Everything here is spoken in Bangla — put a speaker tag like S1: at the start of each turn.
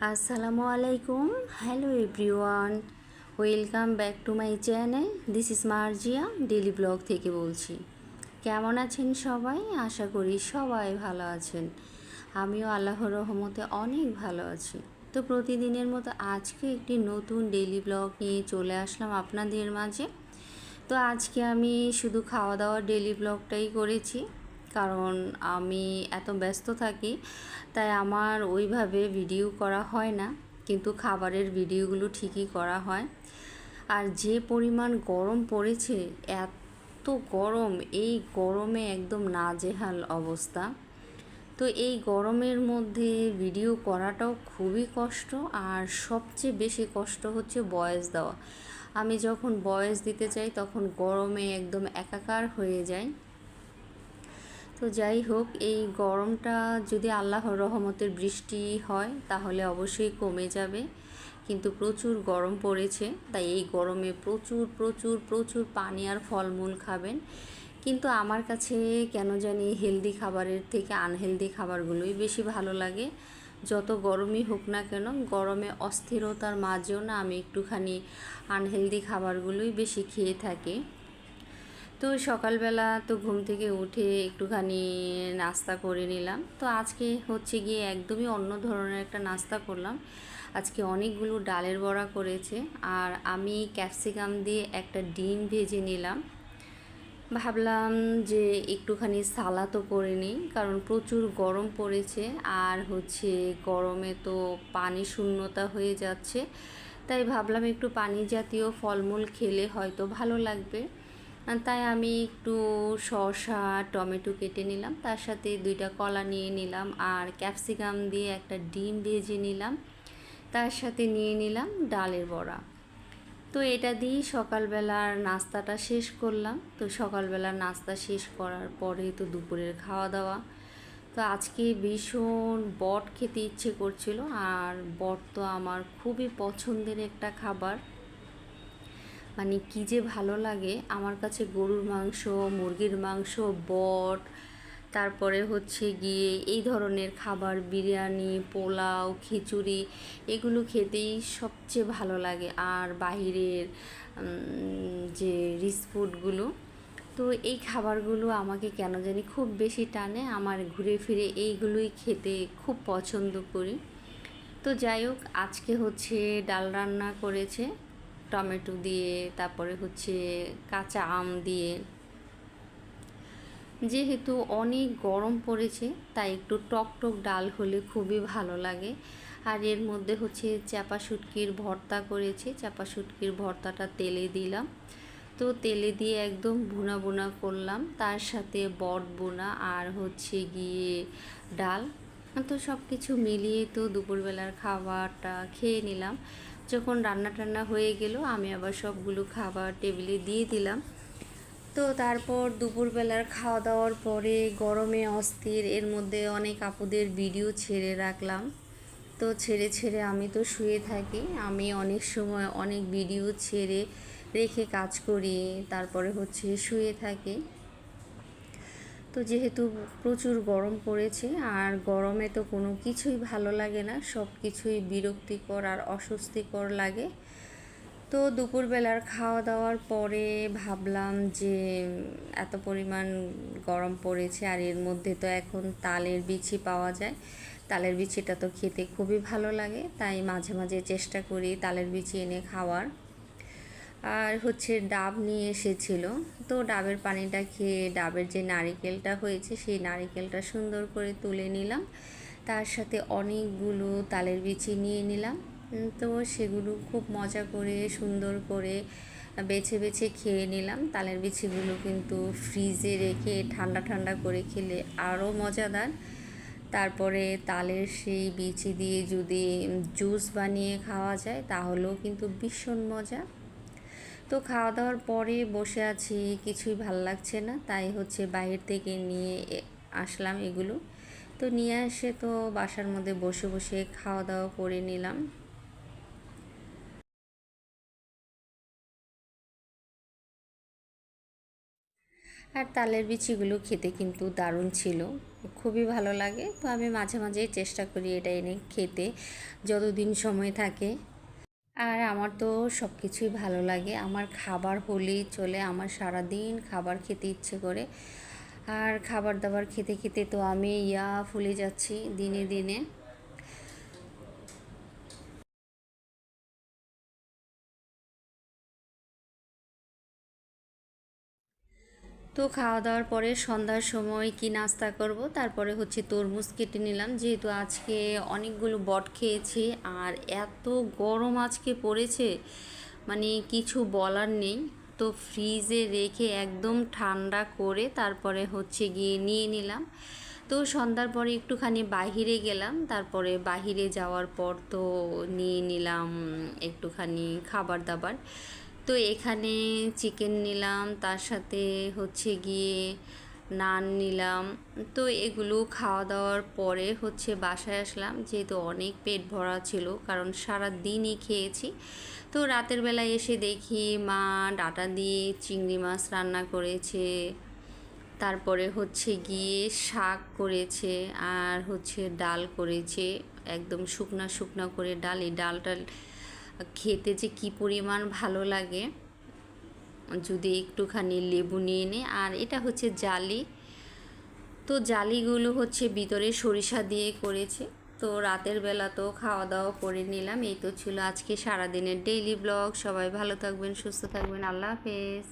S1: আসসালামু আলাইকুম। Hello everyone, welcome back to my channel. This is Marjia daily blog থেকে বলছি। কেমন আছেন সবাই? আশা করি সবাই ভালো আছেন। আমিও আল্লাহর রহমতে অনেক ভালো আছি। তো প্রতিদিনের মতো আজকে একটি নতুন ডেলি ব্লগ নিয়ে চলে আসলাম আপনাদের মাঝে। তো আজকে আমি শুধু খাওয়া দাওয়ার ডেলি ব্লগটাই করেছি, কারণ আমি এত ব্যস্ত থাকি তাই আমার ওইভাবে ভিডিও করা হয় না, কিন্তু খাবারের ভিডিওগুলো ঠিকই করা হয়। আর যে পরিমাণ গরম পড়েছে, এত গরম, এই গরমে একদম নাজেহাল অবস্থা। তো এই গরমের মধ্যে ভিডিও করাটাও খুবই কষ্ট, আর সবচেয়ে বেশি কষ্ট হচ্ছে ভয়েস দেওয়া। আমি যখন ভয়েস দিতে চাই তখন গরমে একদম একাকার হয়ে যায়। তো যাই হোক, এই গরমটা যদি আল্লাহর রহমতের বৃষ্টি হয় তাহলে অবশ্যই কমে যাবে, কিন্তু প্রচুর গরম পড়েছে। তাই এই গরমে প্রচুর প্রচুর প্রচুর পানি আর ফলমূল খাবেন। কিন্তু আমার কাছে কেন জানি হেলদি খাবারের থেকে আনহেলদি খাবারগুলোই বেশি ভালো লাগে। যত গরমই হোক না কেন, গরমে অস্থিরতার মাঝেও না আমি একটুখানি আনহেলদি খাবারগুলোই বেশি খেয়ে থাকি। তো সকালবেলা তো ঘুম থেকে উঠে একটুখানি নাস্তা করে নিলাম। তো আজকে হচ্ছে গিয়ে একদমই অন্য ধরনের একটা নাস্তা করলাম। আজকে অনেকগুলো ডালের বড়া করেছে, আর আমি ক্যাপসিকাম দিয়ে একটা ডিম ভেজে নিলাম। ভাবলাম যে একটুখানি সালাদও করে নিই, কারণ প্রচুর গরম পড়েছে, আর হচ্ছে গরমে তো পানি শূন্যতা হয়ে যাচ্ছে। তাই ভাবলাম একটু পানি জাতীয় ফলমূল খেলে হয়তো ভালো লাগবে। তাই আমি একটু শসা টমেটো কেটে নিলাম, তার সাথে 2টা কলা নিয়ে নিলাম, আর ক্যাপসিকাম দিয়ে একটা ডিম ভেজে নিলাম, তার সাথে নিয়ে নিলাম ডালের বড়া। তো এটা দিয়েই সকালবেলার নাস্তাটা শেষ করলাম। তো সকালবেলার নাস্তা শেষ করার পরে তো দুপুরের খাওয়া দাওয়া। তো আজকে ভীষণ বট খেতে ইচ্ছে করছিল, আর বট তো আমার খুবই পছন্দের একটা খাবার। মানে কী যে ভালো লাগে আমার কাছে গরুর মাংস, মুরগির মাংস, বট, তারপরে হচ্ছে গিয়ে এই ধরনের খাবার, বিরিয়ানি, পোলাও, খিচুড়ি, এগুলো খেতেই সবচেয়ে ভালো লাগে। আর বাহিরের যে রিচ ফুডগুলো, তো এই খাবারগুলো আমাকে কেন জানি খুব বেশি টানে। আমার ঘুরে ফিরে এইগুলোই খেতে খুব পছন্দ করি। তো যাই হোক, আজকে হচ্ছে ডাল রান্না করেছে টমেটো দিয়ে, তারপরে হচ্ছে কাঁচা আম দিয়ে। যেহেতু অনেক গরম পড়েছে তাই একটু টক টক ডাল হলে খুবই ভালো লাগে। আর এর মধ্যে হচ্ছে চাপা শুটকির ভর্তা করেছে। চাপা শুটকির ভর্তাটা তেলে দিলাম, তো তেলে দিয়ে একদম ভুনা ভুনা করলাম, তার সাথে বট ভুনা আর হচ্ছে গিয়ে ডাল। তো সব কিছু মিলিয়ে তো দুপুরবেলার খাবারটা খেয়ে নিলাম। যখন রান্না টান্না হয়ে গেল আমি আবার সবগুলো খাবার টেবিলে দিয়ে দিলাম। তো তারপর দুপুরবেলার খাওয়া দাওয়ার পরে গরমে অস্থির, এর মধ্যে অনেক আপুদের ভিডিও ছেড়ে রাখলাম। তো ছেড়ে ছেড়ে আমি তো শুয়ে থাকি। আমি অনেক সময় অনেক ভিডিও ছেড়ে রেখে কাজ করি, তারপরে হচ্ছে শুয়ে থাকি। তো যেহেতু প্রচুর গরম পড়েছে, আর গরমে তো কোনো কিছুই ভালো লাগে না, সব কিছুই বিরক্তিকর আর অস্বস্তিকর লাগে। তো দুপুরবেলার খাওয়া দাওয়ার পরে ভাবলাম যে এত পরিমাণ গরম পড়েছে, আর এর মধ্যে তো এখন তালের বিচি পাওয়া যায়। তালের বিচিটা তো খেতে খুবই ভালো লাগে, তাই মাঝে মাঝে চেষ্টা করি তালের বিচি এনে খাওয়ার। আর হচ্ছে ডাব নিয়ে এসেছিল, তো ডাবের পানিটা খেয়ে ডাবের যে নারিকেলটা হয়েছে সেই নারিকেলটা সুন্দর করে তুলে নিলাম, তার সাথে অনেকগুলো তালের বিচি নিয়ে নিলাম। তো সেগুলো খুব মজা করে সুন্দর করে বেছে বেছে খেয়ে নিলাম। তালের বিচিগুলো কিন্তু ফ্রিজে রেখে ঠান্ডা ঠান্ডা করে খেলে আরও মজাদার। তারপরে তালের সেই বিচি দিয়ে যদি জুস বানিয়ে খাওয়া যায় তাহলেও কিন্তু ভীষণ মজা। তো খাওয়া দাওয়ার পরে বসে আছি, কিছুই ভাল লাগছে না, তাই হচ্ছে বাইরে থেকে নিয়ে আসলাম এগুলো। তো নিয়ে এসে তো বাসার মধ্যে বসে বসে খাওয়া দাওয়া করে নিলাম। আর তালের বিচিগুলো খেতে কিন্তু দারুণ ছিল। খুবই ভালো লাগে। তো আমি মাঝে মাঝেই চেষ্টা করি এটা এনে খেতে, যতদিন সময় থাকে। আর আমার তো সব কিছুই ভালো লাগে, আমার খাবার হলেই চলে, আমার সারাদিন খাবার খেতে ইচ্ছে করে। আর খাবার দাবার খেতে খেতে তো আমি ফুলে যাচ্ছি দিনে দিনে। তো খাওয়া দাওয়ার পরে সন্ধ্যার সময় কি নাস্তা করব, তারপরে হচ্ছে তরমুজ কেটে নিলাম, যেহেতু আজকে অনেকগুলো বট খেয়েছি। আর এত গরম আজকে পড়েছে, মানে কিছু বলার নেই। তো ফ্রিজে রেখে একদম ঠান্ডা করে তারপরে হচ্ছে গিয়ে নিয়ে নিলাম। তো সন্ধ্যার পরে একটুখানি বাহিরে গেলাম, তারপরে বাহিরে যাওয়ার পর তো নিয়ে নিলাম একটুখানি খাবার দাবার। তো এখানে চিকেন নিলাম, তার সাথে হচ্ছে গিয়ে নান নিলাম। তো এগুলো খাওয়া দাওয়ার পরে হচ্ছে বাসায় আসলাম, যেহেতু অনেক পেট ভরা ছিল, কারণ সারা দিনই খেয়েছি। তো রাতের বেলায় এসে দেখি মা ডাঁটা দিয়ে চিংড়ি মাছ রান্না করেছে, তারপরে হচ্ছে গিয়ে শাক করেছে, আর হচ্ছে ডাল করেছে, একদম শুকনা শুকনা করে ডাল। এই ডালটা খেতে যে কী পরিমাণ ভালো লাগে যদি একটুখানি লেবু নিয়ে নে। আর এটা হচ্ছে জালি, তো জালিগুলো হচ্ছে ভিতরে সরিষা দিয়ে করেছে। তো রাতের বেলা তো খাওয়া দাওয়া করে নিলাম। এই তো ছিল আজকে সারাদিনের ডেইলি ব্লগ। সবাই ভালো থাকবেন, সুস্থ থাকবেন, আল্লাহ হাফেজ।